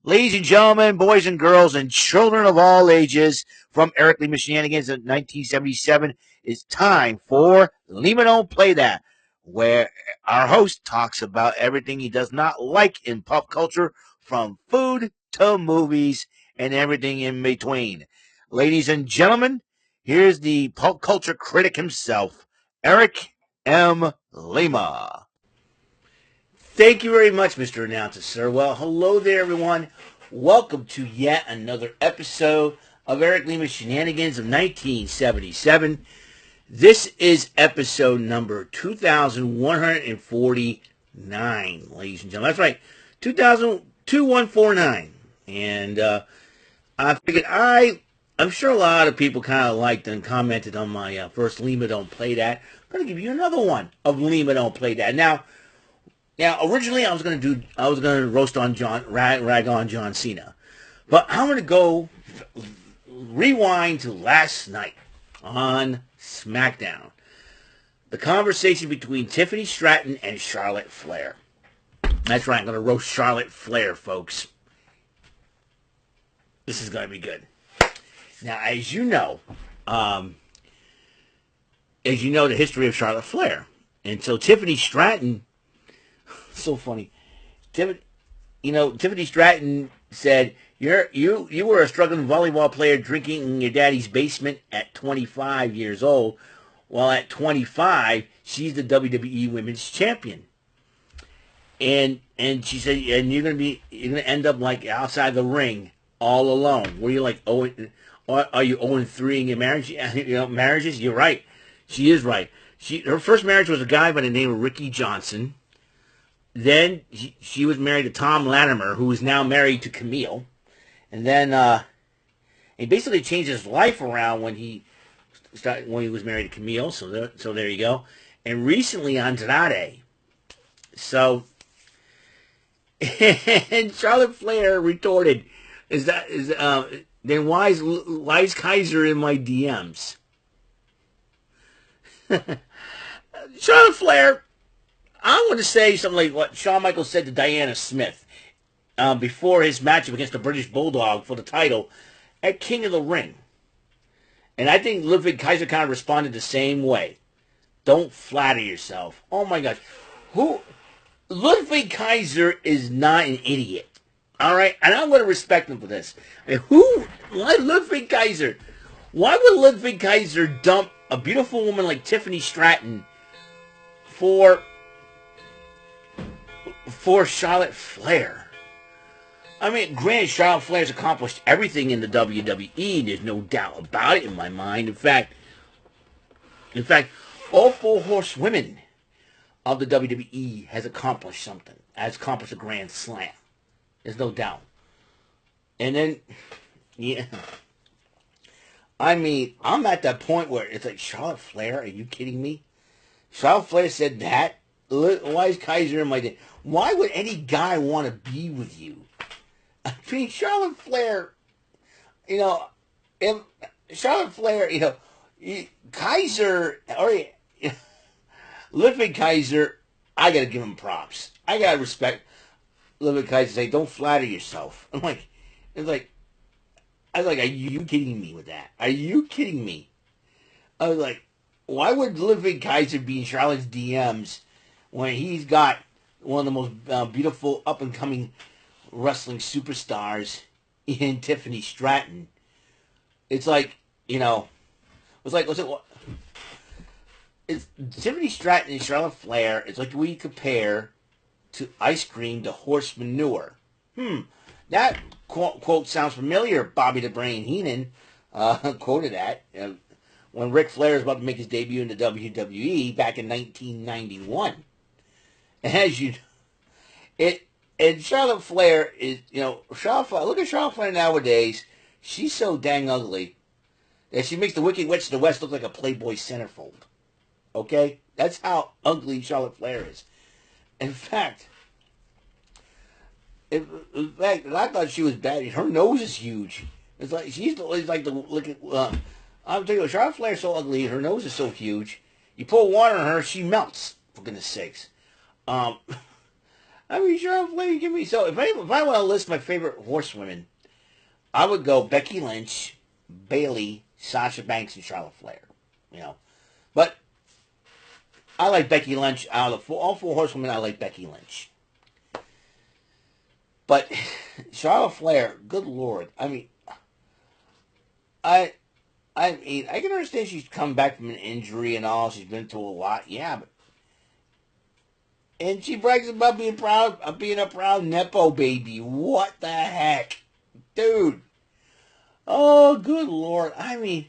Ladies and gentlemen, boys and girls, and children of all ages, from Eric Lima Shenanigans in 1977, it's time for Lima Don't Play That, where our host talks about everything he does not like in pop culture, from food to movies and everything in between. Ladies and gentlemen, here's the pop culture critic himself, Eric M. Lima. Thank you very much, Mr. Announcer, sir. Well, hello there, everyone. Welcome to yet another episode of Eric Lima's Shenanigans of 1977. This is episode number 2149, ladies and gentlemen. That's right, 2149. And I figured I'm sure a lot of people kind of liked and commented on my first Lima Don't Play That. I'm going to give you another one of Lima Don't Play That. Now, originally I was gonna roast on rag on John Cena, but I'm gonna go rewind to last night on SmackDown, the conversation between Tiffany Stratton and Charlotte Flair. That's right, I'm gonna roast Charlotte Flair, folks. This is gonna be good. Now, as you know, the history of Charlotte Flair, and so Tiffany Stratton. So funny. Tiffany Stratton said, you were a struggling volleyball player drinking in your daddy's basement at 25 years old. While at 25, she's the WWE Women's Champion. And she said, and you're gonna end up like outside the ring all alone. Were you like are you 0-3 in your marriage? Marriages. You're right. She is right. Her first marriage was a guy by the name of Ricky Johnson. Then she was married to Tom Latimer, who is now married to Camille. And then he basically changed his life around when he was married to Camille. So there you go. And recently Andrade. So and Charlotte Flair retorted, then why is Kaiser in my DMs? Charlotte Flair. I want to say something like what Shawn Michaels said to Diana Smith before his matchup against the British Bulldog for the title at King of the Ring. And I think Ludwig Kaiser kind of responded the same way. Don't flatter yourself. Oh my gosh. Ludwig Kaiser is not an idiot. All right? And I'm going to respect him for this. Why Ludwig Kaiser? Why would Ludwig Kaiser dump a beautiful woman like Tiffany Stratton for Charlotte Flair? I mean, granted, Charlotte Flair's accomplished everything in the WWE. There's no doubt about it in my mind. In fact, all four horsewomen of the WWE has accomplished something. Has accomplished a grand slam. There's no doubt. And then, yeah. I mean, I'm at that point where it's like, Charlotte Flair, are you kidding me? Charlotte Flair said that. Why is Kaiser in my day? Why would any guy want to be with you? I mean, Charlotte Flair, Kaiser, Ludwig Kaiser, I got to give him props. I got to respect Ludwig Kaiser. Say, don't flatter yourself. I was like, are you kidding me with that? Are you kidding me? I was like, why would Ludwig Kaiser be in Charlotte's DMs when he's got one of the most beautiful up-and-coming wrestling superstars in Tiffany Stratton? It's like, it's Tiffany Stratton and Charlotte Flair. It's like we compare to ice cream to horse manure. That quote sounds familiar. Bobby the Brain Heenan quoted that when Ric Flair was about to make his debut in the WWE back in 1991. As you, and Charlotte Flair is, Charlotte Flair, look at Charlotte Flair nowadays. She's so dang ugly that she makes the Wicked Witch of the West look like a Playboy centerfold. Okay? That's how ugly Charlotte Flair is. In fact, I thought she was bad. Her nose is huge. It's like the look at. I'm telling you, Charlotte Flair's so ugly. Her nose is so huge. You pour water on her, she melts. For goodness sakes. I I mean, Charlotte Flair, give me so. If I want to list my favorite horsewomen, I would go Becky Lynch, Bayley, Sasha Banks, and Charlotte Flair. You know, but I like Becky Lynch. Out of all four horsewomen, I like Becky Lynch. But Charlotte Flair, good Lord, I mean, I mean, I can understand she's come back from an injury and all. She's been through a lot, yeah, but and she brags about being a proud nepo baby. What the heck, dude? Oh, good Lord! I mean,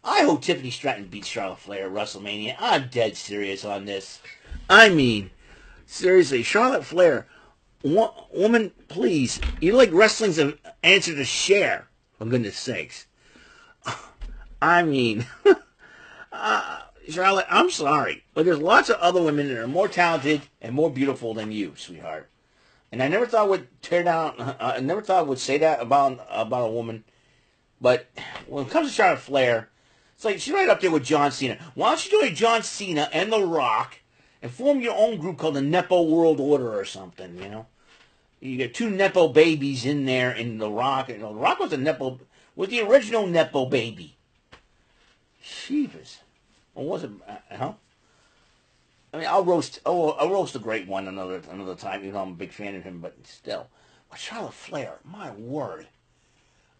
I hope Tiffany Stratton beats Charlotte Flair at WrestleMania. I'm dead serious on this. I mean, seriously, Charlotte Flair, woman, please. You like wrestling's an answer to Cher, for goodness sakes. I mean, Charlotte, I'm sorry, but there's lots of other women that are more talented and more beautiful than you, sweetheart. And I never thought I would tear down. I never thought I would say that about a woman. But when it comes to Charlotte Flair, it's like she's right up there with John Cena. Why don't you join John Cena and The Rock and form your own group called the Nepo World Order or something? You know, you get two Nepo babies in there in The Rock. You know, The Rock was the original Nepo baby. Jeepers. Or was it? Huh? I mean, I'll roast a great one another time. You know, I'm a big fan of him, but still. But Charlotte Flair, my word.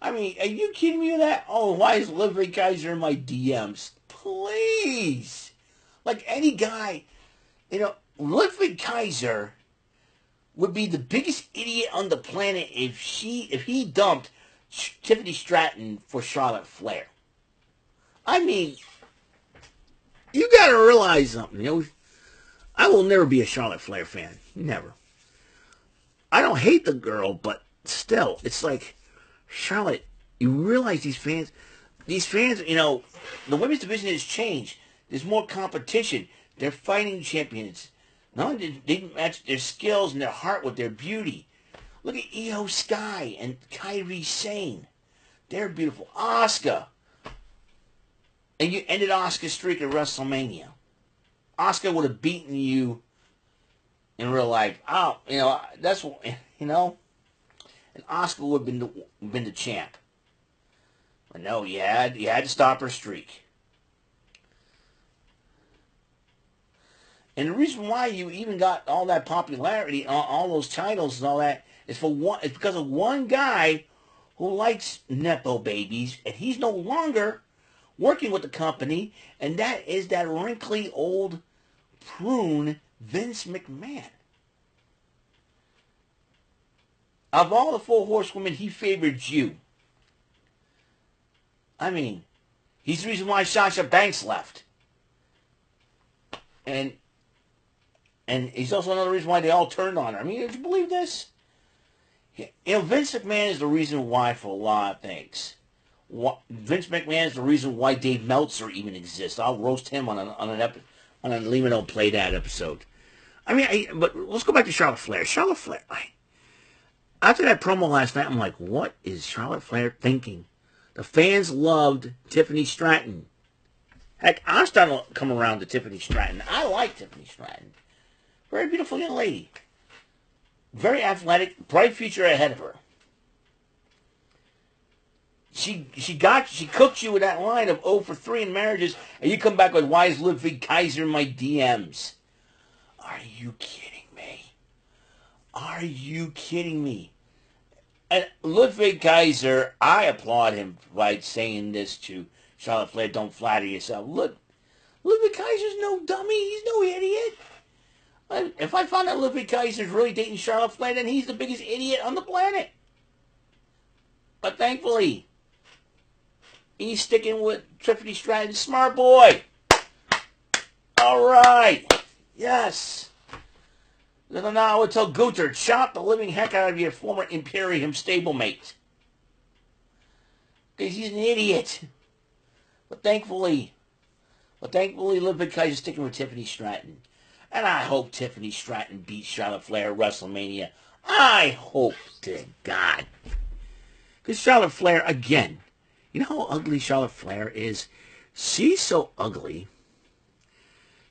I mean, are you kidding me with that? Oh, why is Liv Kaiser in my DMs? Please. Like any guy, you know, Liv Kaiser would be the biggest idiot on the planet if he dumped Tiffany Stratton for Charlotte Flair. I mean, you got to realize something. You know, I will never be a Charlotte Flair fan. Never. I don't hate the girl, but still, it's like, Charlotte, you realize these fans, you know, the women's division has changed. There's more competition. They're fighting champions. Not only they match their skills and their heart with their beauty. Look at Io Sky and Kairi Sane. They're beautiful. Asuka. And you ended Asuka's streak at WrestleMania. Asuka would have beaten you in real life. Oh, you know, that's, you know, and Asuka would have been the champ. But no, you had to stop her streak. And the reason why you even got all that popularity, all those titles and all that, is it's because of one guy who likes Nepo babies, and he's no longer working with the company, and that is that wrinkly old prune Vince McMahon. Of all the four horsewomen, he favored you. I mean, he's the reason why Sasha Banks left. And he's also another reason why they all turned on her. I mean, did you believe this? You know, Vince McMahon is the reason why for a lot of things. Vince McMahon is the reason why Dave Meltzer even exists. I'll roast him on a Lima Don't Play That episode. I mean, but let's go back to Charlotte Flair. Charlotte Flair, after that promo last night, I'm like, what is Charlotte Flair thinking? The fans loved Tiffany Stratton. Heck, I'm starting to come around to Tiffany Stratton. I like Tiffany Stratton. Very beautiful young lady. Very athletic, bright future ahead of her. She cooked you with that line of 0 for 3 in marriages, and you come back with, why is Ludwig Kaiser in my DMs? Are you kidding me? Are you kidding me? And Ludwig Kaiser, I applaud him by saying this to Charlotte Flair, don't flatter yourself. Ludwig Kaiser's no dummy. He's no idiot. If I found out Ludwig Kaiser's really dating Charlotte Flair, then he's the biggest idiot on the planet. But thankfully, he's sticking with Tiffany Stratton. Smart boy. All right. Yes. Now I would tell Gunther, chop the living heck out of your former Imperium stablemate. Because he's an idiot. But thankfully, Ludwig Kaiser's sticking with Tiffany Stratton. And I hope Tiffany Stratton beats Charlotte Flair at WrestleMania. I hope to God. Because Charlotte Flair, again, you know how ugly Charlotte Flair is? She's so ugly.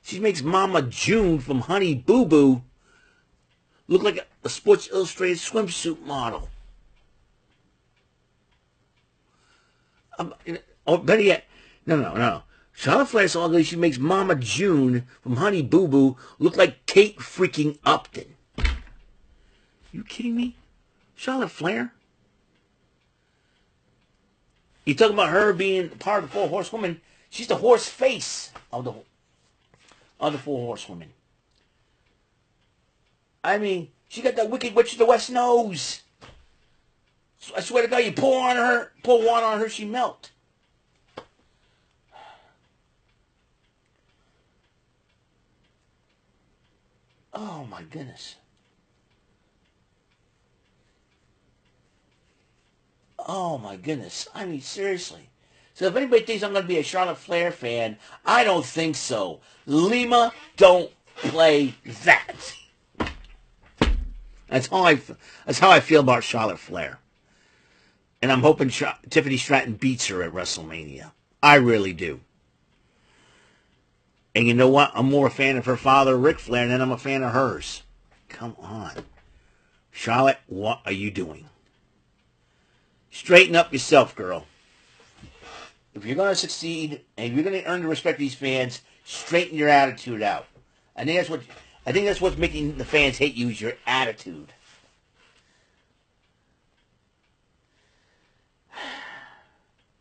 She makes Mama June from Honey Boo Boo Look like a Sports Illustrated swimsuit model. Or better yet, no. Charlotte Flair's so ugly she makes Mama June from Honey Boo Boo look like Kate freaking Upton. You kidding me? Charlotte Flair? You talking about her being part of the Four Horsewomen? She's the horse face of the Four Horsewomen. I mean, she got that Wicked Witch of the West nose. I swear to God, you pull one on her, she melt. Oh my goodness. Oh my goodness. I mean, seriously. So if anybody thinks I'm going to be a Charlotte Flair fan, I don't think so. Lima, don't play that. That's how I feel about Charlotte Flair. And I'm hoping Tiffany Stratton beats her at WrestleMania. I really do. And you know what? I'm more a fan of her father, Ric Flair, than I'm a fan of hers. Come on. Charlotte, what are you doing? Straighten up yourself, girl. If you're going to succeed and you're going to earn the respect of these fans, straighten your attitude out. I think that's what's making the fans hate you is your attitude.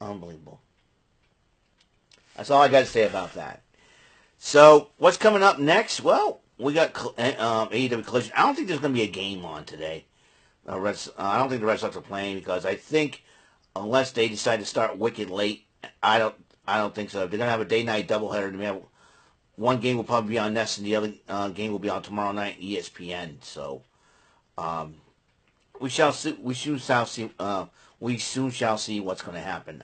Unbelievable. That's all I got to say about that. So, what's coming up next? Well, we got AEW Collision. I don't think there's going to be a game on today. I don't think the Red Sox are playing because I think unless they decide to start wicked late, I don't think so. If they're going to have a day-night doubleheader, one game will probably be on Nest and the other game will be on tomorrow night ESPN. So, we soon shall see what's going to happen.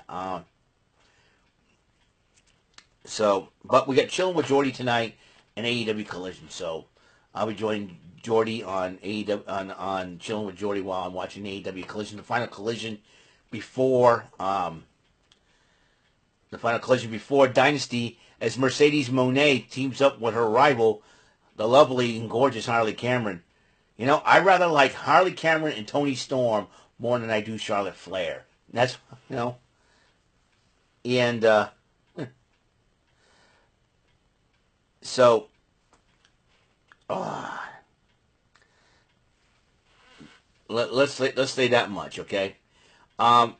But we got Chilling with Jordy tonight and AEW Collision. So I'll be joining Jordy on AEW on Chilling with Jordy while I'm watching AEW Collision. The final collision before Dynasty, as Mercedes Moné teams up with her rival, the lovely and gorgeous Harley Cameron. You know, I rather like Harley Cameron and Toni Storm more than I do Charlotte Flair. That's, and so, let's say that much, okay? Then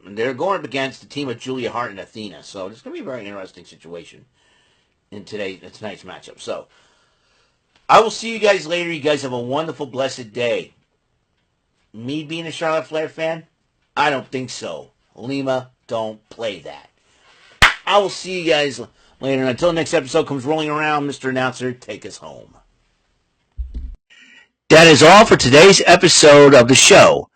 they're going up against the team of Julia Hart and Athena, so it's going to be a very interesting situation in tonight's matchup. So, I will see you guys later. You guys have a wonderful, blessed day. Me being a Charlotte Flair fan? I don't think so. Lima, don't play that. I will see you guys later. And until the next episode comes rolling around, Mr. Announcer, take us home. That is all for today's episode of the show.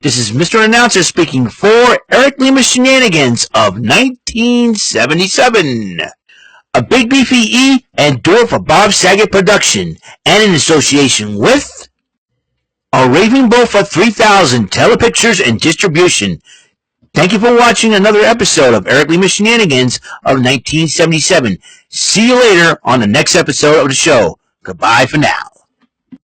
This is Mr. Announcer speaking for Eric Lima Shenanigans of 1977. A Big Beefy E and do it for Bob Saget production and in association with a Raving Bull for 3000 Telepictures and Distribution. Thank you for watching another episode of Eric Lima Shenanigans of 1977. See you later on the next episode of the show. Goodbye for now.